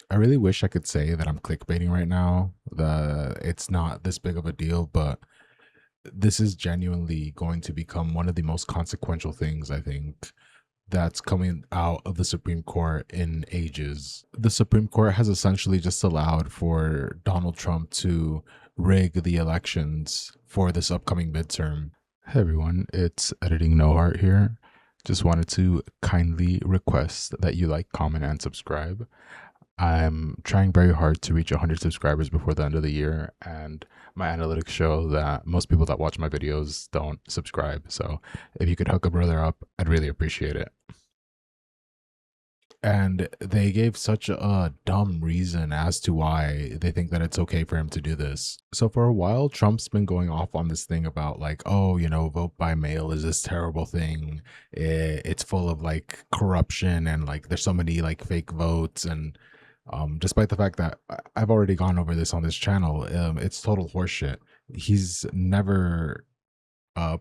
I really wish I could say that I'm clickbaiting right now. It's not this big of a deal, but this is genuinely going to become one of the most consequential things, I think, that's coming out of the Supreme Court in ages. The Supreme Court has essentially just allowed for Donald Trump to rig the elections for this upcoming midterm. Hey everyone, it's Editing No Heart here. Just wanted to kindly request that you like, comment, and subscribe. I'm trying very hard to reach 100 subscribers before the end of the year, and my analytics show that most people that watch my videos don't subscribe. So if you could hook a brother up, I'd really appreciate it. And they gave such a dumb reason as to why they think that it's okay for him to do this. So for a while, Trump's been going off on this thing about like, oh, vote by mail is this terrible thing. It's full of like corruption and like there's so many like fake votes. And despite the fact that I've already gone over this on this channel, it's total horseshit. He's never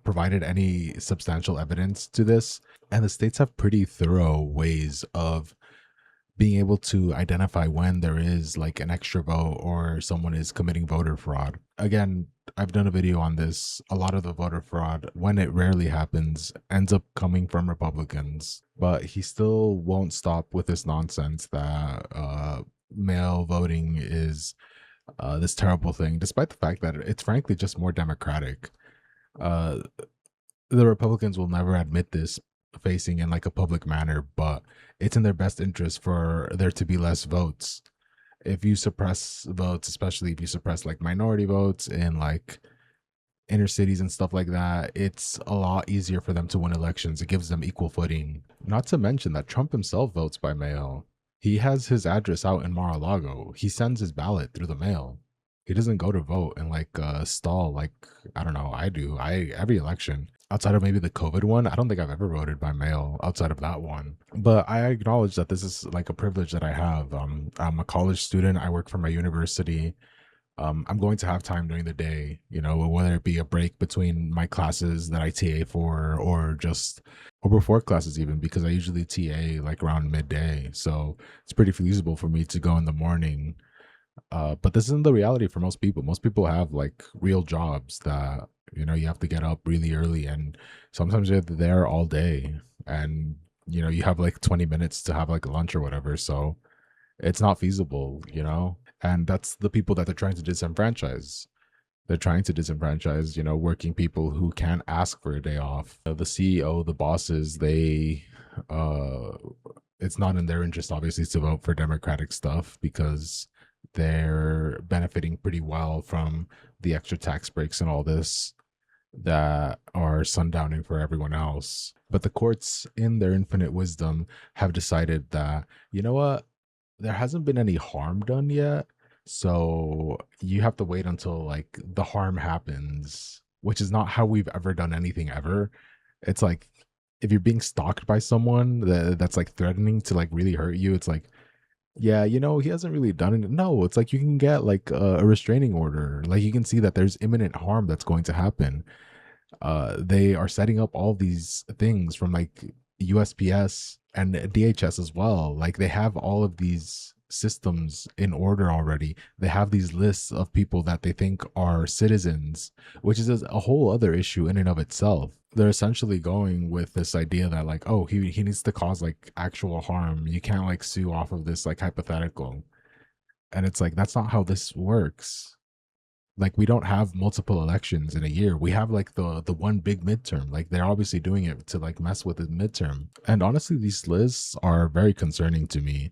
provided any substantial evidence to this. And the states have pretty thorough ways of being able to identify when there is like an extra vote or someone is committing voter fraud. Again, I've done a video on this. A lot of the voter fraud, when it rarely happens, ends up coming from Republicans. But he still won't stop with this nonsense that mail voting is this terrible thing, despite the fact that it's frankly just more democratic. Uh, the Republicans will never admit this facing in like a public manner, but it's in their best interest for there to be less votes. If you suppress votes, especially if you suppress like minority votes in like inner cities and stuff like that, it's a lot easier for them to win elections. It gives them equal footing. Not to mention that Trump himself votes by mail. He has his address out in Mar-a-Lago. He sends his ballot through the mail. He doesn't go to vote and like stall like I don't know. I do. I every election outside of maybe the COVID one. I don't think I've ever voted by mail outside of that one. But I acknowledge that this is like a privilege that I have. I'm a college student. I work for my university. I'm going to have time during the day, whether it be a break between my classes that I TA for or just or before classes even, because I usually TA like around midday. So it's pretty feasible for me to go in the morning. But this isn't the reality for most people. Most people have like real jobs that, you have to get up really early and sometimes you're there all day and, you have like 20 minutes to have like lunch or whatever. So it's not feasible. And that's the people that they're trying to disenfranchise. They're trying to disenfranchise, working people who can't ask for a day off. The CEO, the bosses, uh, it's not in their interest, obviously, to vote for Democratic stuff because they're benefiting pretty well from the extra tax breaks and all this that are sundowning for everyone else. But the courts, in their infinite wisdom, have decided that, you know what, there hasn't been any harm done yet. So you have to wait until like the harm happens, which is not how we've ever done anything ever. It's like if you're being stalked by someone that's like threatening to like really hurt you, it's like, yeah, he hasn't really done it. No, it's like you can get like a restraining order. Like you can see that there's imminent harm that's going to happen. They are setting up all these things from like USPS and DHS as well. Like they have all of these systems in order already. They have these lists of people that they think are citizens, which is a whole other issue in and of itself. They're essentially going with this idea that like, oh, he needs to cause like actual harm. You can't like sue off of this like hypothetical. And it's like that's not how this works. Like we don't have multiple elections in a year. We have like the one big midterm. Like they're obviously doing it to like mess with the midterm. And honestly, these lists are very concerning to me.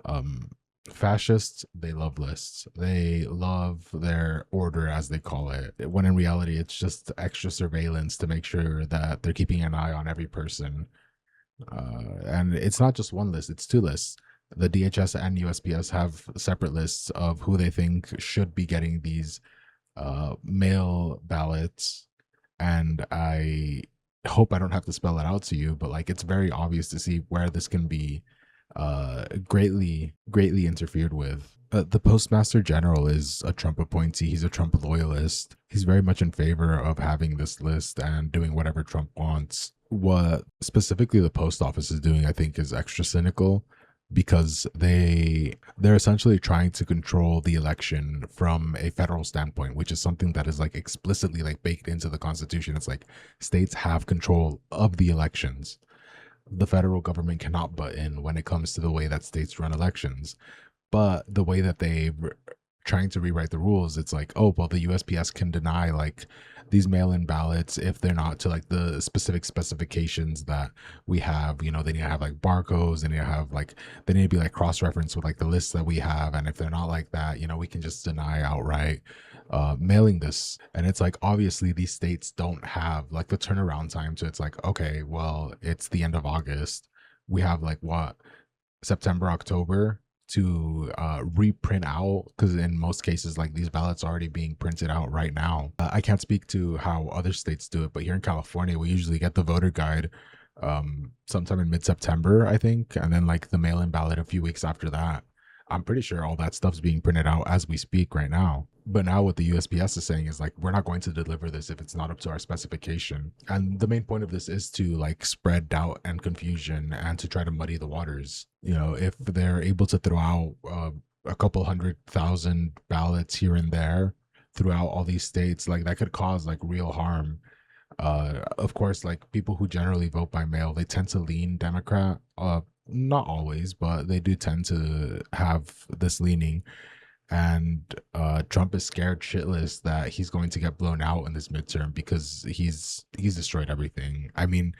um Fascists, they love lists. They love their order, as they call it, when in reality it's just extra surveillance to make sure that they're keeping an eye on every person. And it's not just one list, it's two lists. The DHS and USPS have separate lists of who they think should be getting these mail ballots. And I hope I don't have to spell it out to you, but like it's very obvious to see where this can be greatly interfered with. The Postmaster General is a Trump appointee. He's a Trump loyalist. He's very much in favor of having this list and doing whatever Trump wants. What specifically the post office is doing, I think, is extra cynical. because they're essentially trying to control the election from a federal standpoint, which is something that is like explicitly like baked into the Constitution. It's like states have control of the elections. The federal government cannot butt in when it comes to the way that states run elections. But the way that trying to rewrite the rules, it's like, oh, well, the USPS can deny like these mail-in ballots if they're not to like the specific specifications that we have. You know, they need to have like barcodes, they need to have like they need to be like cross-referenced with like the lists that we have. And if they're not like that, you know, we can just deny outright mailing this. And it's like obviously these states don't have like the turnaround time. So it's like, okay, well, it's the end of August. We have like what, September, October to reprint out, because in most cases like these ballots are already being printed out right now. I can't speak to how other states do it, but here in California we usually get the voter guide sometime in mid-September, I think, and then like the mail-in ballot a few weeks after that. I'm pretty sure all that stuff's being printed out as we speak right now. But now what the USPS is saying is like, we're not going to deliver this if it's not up to our specification. And the main point of this is to like spread doubt and confusion and to try to muddy the waters. You know, if they're able to throw out a couple 100,000 ballots here and there throughout all these states, like that could cause like real harm. Of course, like people who generally vote by mail, they tend to lean Democrat. Not always, but they do tend to have this leaning. And Trump is scared shitless that he's going to get blown out in this midterm because he's destroyed everything. I mean,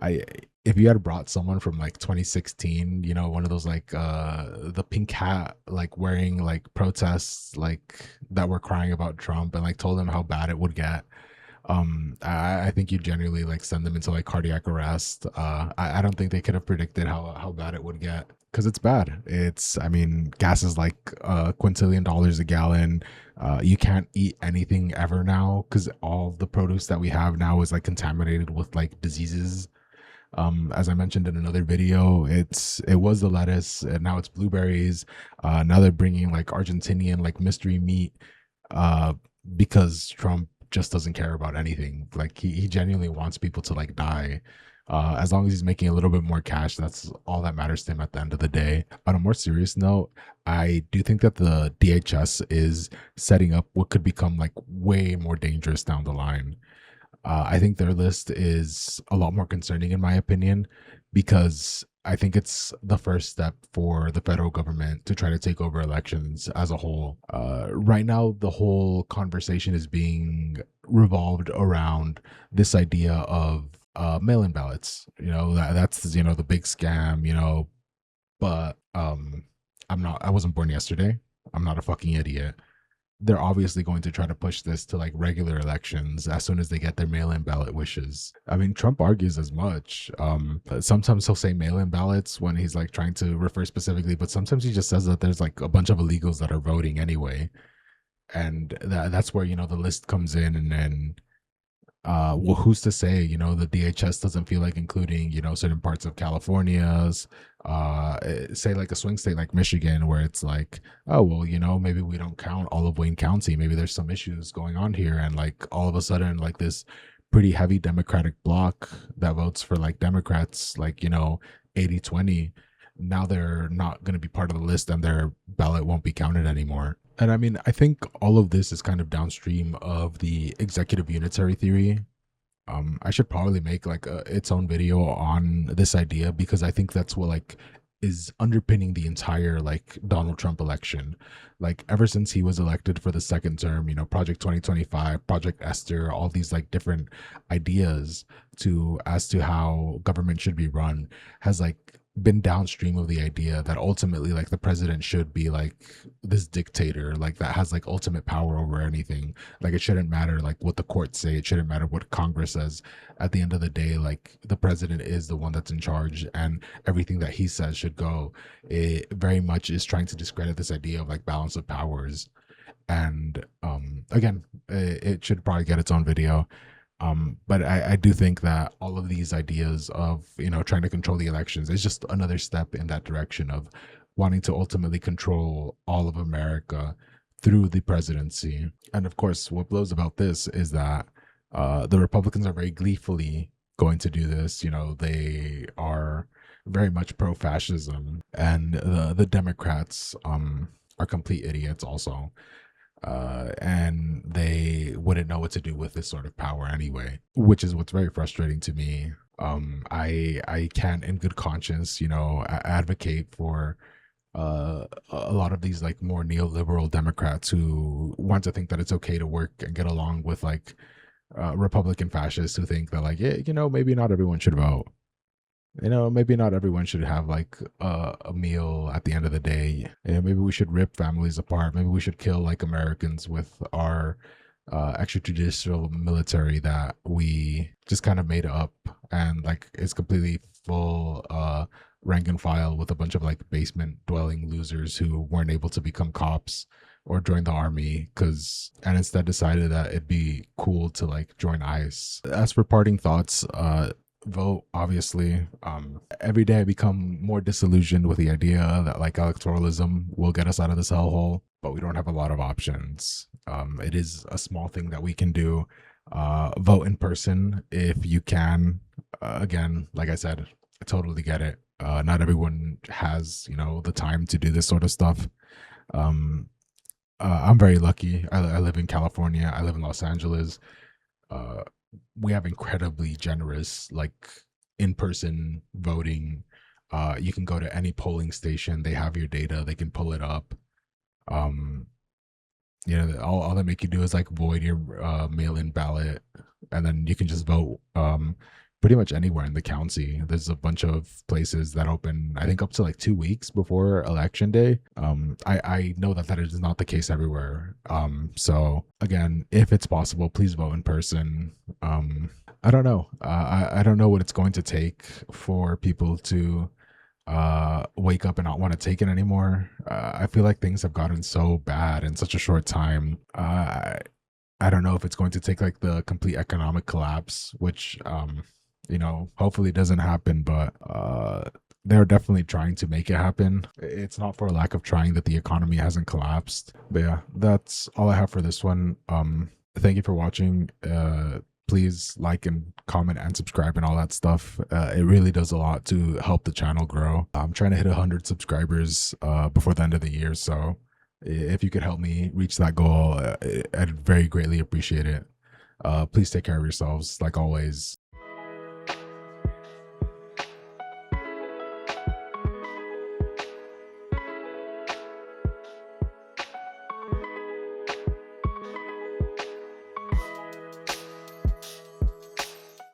I if you had brought someone from like 2016, you know, one of those like the pink hat like wearing like protests like that were crying about Trump and like told them how bad it would get, I think you genuinely like send them into like cardiac arrest. I don't think they could have predicted how bad it would get, because it's bad. It's, I mean, gas is like quintillion dollars a gallon. You can't eat anything ever now because all the produce that we have now is like contaminated with like diseases. As I mentioned in another video, it was the lettuce and now it's blueberries. Now they're bringing like Argentinian like mystery meat, uh, because Trump just doesn't care about anything. Like he genuinely wants people to like die. As long as he's making a little bit more cash, that's all that matters to him at the end of the day. On a more serious note, I do think that the DHS is setting up what could become like way more dangerous down the line. I think their list is a lot more concerning, in my opinion, because I think it's the first step for the federal government to try to take over elections as a whole. Right now, the whole conversation is being revolved around this idea of mail-in ballots. You know, that's you know the big scam. You know, but I wasn't born yesterday. I'm not a fucking idiot. They're obviously going to try to push this to like regular elections as soon as they get their mail-in ballot wishes. I mean, Trump argues as much. Sometimes he'll say mail-in ballots when he's like trying to refer specifically, but sometimes he just says that there's like a bunch of illegals that are voting anyway, and that's where, you know, the list comes in. And then well, who's to say, you know, the DHS doesn't feel like including, you know, certain parts of California's, say like a swing state like Michigan, where it's like, oh, well, you know, maybe we don't count all of Wayne County. Maybe there's some issues going on here. And like all of a sudden, like this pretty heavy Democratic bloc that votes for like Democrats, like, you know, 80-20, now they're not going to be part of the list and their ballot won't be counted anymore. And I mean, I think all of this is kind of downstream of the executive unitary theory. I should probably make like its own video on this idea, because I think that's what like is underpinning the entire like Donald Trump election. Like ever since he was elected for the second term, you know, Project 2025, Project Esther, all these like different ideas to as to how government should be run has like been downstream of the idea that ultimately like the president should be like this dictator like that has like ultimate power over anything. Like it shouldn't matter like what the courts say, it shouldn't matter what Congress says. At the end of the day, like the president is the one that's in charge, and everything that he says should go. It very much is trying to discredit this idea of like balance of powers. And again, it should probably get its own video. But I do think that all of these ideas of, you know, trying to control the elections is just another step in that direction of wanting to ultimately control all of America through the presidency. And of course, what blows about this is that the Republicans are very gleefully going to do this. You know, they are very much pro-fascism, and the Democrats are complete idiots also, and they wouldn't know what to do with this sort of power anyway, which is what's very frustrating to me. I can't, in good conscience, advocate for a lot of these like more neoliberal Democrats who want to think that it's okay to work and get along with like Republican fascists who think that like, yeah, maybe not everyone should vote. Maybe not everyone should have like a meal at the end of the day. Maybe we should rip families apart. Maybe we should kill like Americans with our extrajudicial military that we just kind of made up, and like it's completely full rank and file with a bunch of like basement dwelling losers who weren't able to become cops or join the army and instead decided that it'd be cool to like join ICE. As for parting thoughts, vote obviously. Every day I become more disillusioned with the idea that like electoralism will get us out of this hellhole, but we don't have a lot of options. It is a small thing that we can do. Vote in person if you can. Again, like I said, I totally get it. Not everyone has the time to do this sort of stuff. um I'm very lucky. I live in California. I live in Los Angeles. uh we have incredibly generous like in-person voting. You can go to any polling station, they have your data, they can pull it up. um all they make you do is like void your mail-in ballot, and then you can just vote pretty much anywhere in the county. There's a bunch of places that open, I think, up to like 2 weeks before election day. I know that is not the case everywhere. So again, if it's possible, please vote in person. I don't know. I don't know what it's going to take for people to wake up and not want to take it anymore. I feel like things have gotten so bad in such a short time. I don't know if it's going to take like the complete economic collapse, which hopefully doesn't happen, but they're definitely trying to make it happen. It's not for a lack of trying that the economy hasn't collapsed. But yeah, that's all I have for this one. Thank you for watching. Please like and comment and subscribe and all that stuff. It really does a lot to help the channel grow. I'm trying to hit 100 subscribers before the end of the year, so if you could help me reach that goal, I'd very greatly appreciate it. Please take care of yourselves, like always.